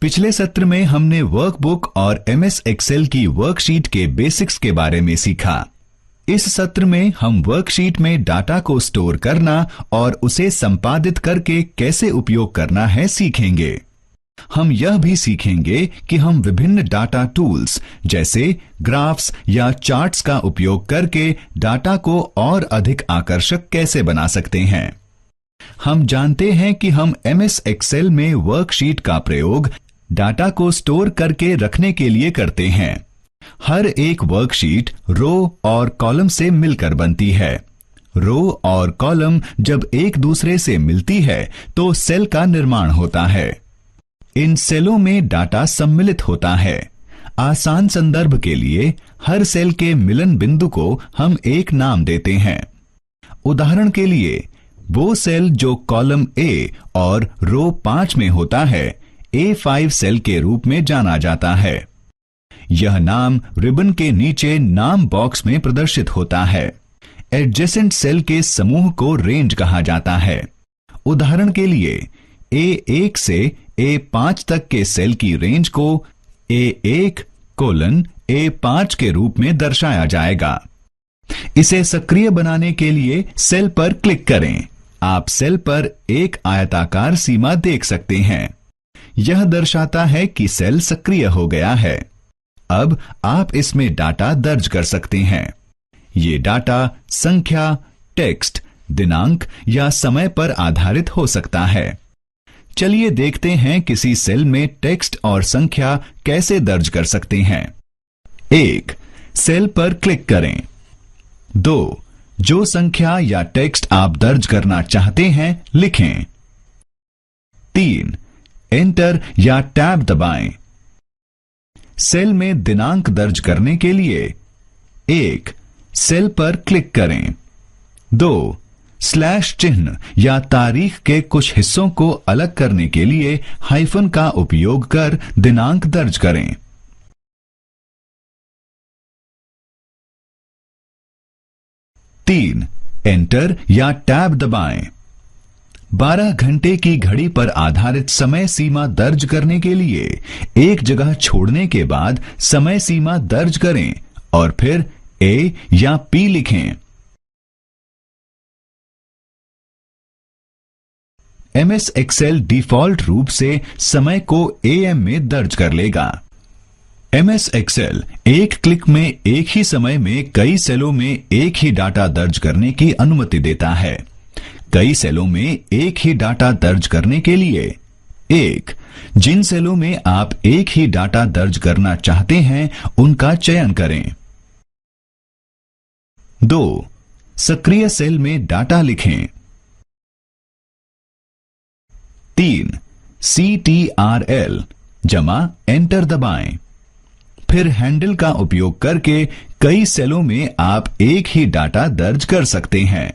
पिछले सत्र में हमने वर्कबुक और एमएस एक्सेल की वर्कशीट के बेसिक्स के बारे में सीखा। इस सत्र में हम वर्कशीट में डाटा को स्टोर करना और उसे संपादित करके कैसे उपयोग करना है सीखेंगे। हम यह भी सीखेंगे कि हम विभिन्न डाटा टूल्स जैसे ग्राफ्स या चार्ट्स का उपयोग करके डाटा को और अधिक आकर्षक कैसे बना सकते हैं। हम जानते हैं कि हम एमएस एक्सेल में वर्कशीट का प्रयोग डाटा को स्टोर करके रखने के लिए करते हैं। हर एक वर्कशीट रो और कॉलम से मिलकर बनती है। रो और कॉलम जब एक दूसरे से मिलती है तो सेल का निर्माण होता है। इन सेलों में डाटा सम्मिलित होता है। आसान संदर्भ के लिए हर सेल के मिलन बिंदु को हम एक नाम देते हैं। उदाहरण के लिए वो सेल जो कॉलम ए और रो 5 में होता है A5 सेल के रूप में जाना जाता है। यह नाम रिबन के नीचे नाम बॉक्स में प्रदर्शित होता है। एडजेसेंट सेल के समूह को रेंज कहा जाता है। उदाहरण के लिए A1 से A5 तक के सेल की रेंज को A1 A5 के रूप में दर्शाया जाएगा। इसे सक्रिय बनाने के लिए सेल पर क्लिक करें। आप सेल पर एक आयताकार सीमा देख सकते हैं। यह दर्शाता है कि सेल सक्रिय हो गया है। अब आप इसमें डाटा दर्ज कर सकते हैं। ये डाटा संख्या, टेक्स्ट, दिनांक या समय पर आधारित हो सकता है। चलिए देखते हैं किसी सेल में टेक्स्ट और संख्या कैसे दर्ज कर सकते हैं। 1. सेल पर क्लिक करें। 2. जो संख्या या टेक्स्ट आप दर्ज करना चाहते हैं लिखें। 3. एंटर या टैब दबाएं। सेल में दिनांक दर्ज करने के लिए 1. सेल पर क्लिक करें। 2. स्लैश चिन्ह या तारीख के कुछ हिस्सों को अलग करने के लिए हाइफन का उपयोग कर दिनांक दर्ज करें। 3. एंटर या टैब दबाएं। 12 घंटे की घड़ी पर आधारित समय सीमा दर्ज करने के लिए एक जगह छोड़ने के बाद समय सीमा दर्ज करें और फिर A या P लिखें। एमएस एक्सेल डिफॉल्ट रूप से समय को AM में दर्ज कर लेगा। एमएस एक्सेल एक क्लिक में एक ही समय में कई सेलों में एक ही डाटा दर्ज करने की अनुमति देता है। कई सेलों में एक ही डाटा दर्ज करने के लिए 1. जिन सेलों में आप एक ही डाटा दर्ज करना चाहते हैं उनका चयन करें। 2. सक्रिय सेल में डाटा लिखें। 3. CTRL जमा एंटर दबाएं। फिर हैंडल का उपयोग करके कई सेलों में आप एक ही डाटा दर्ज कर सकते हैं।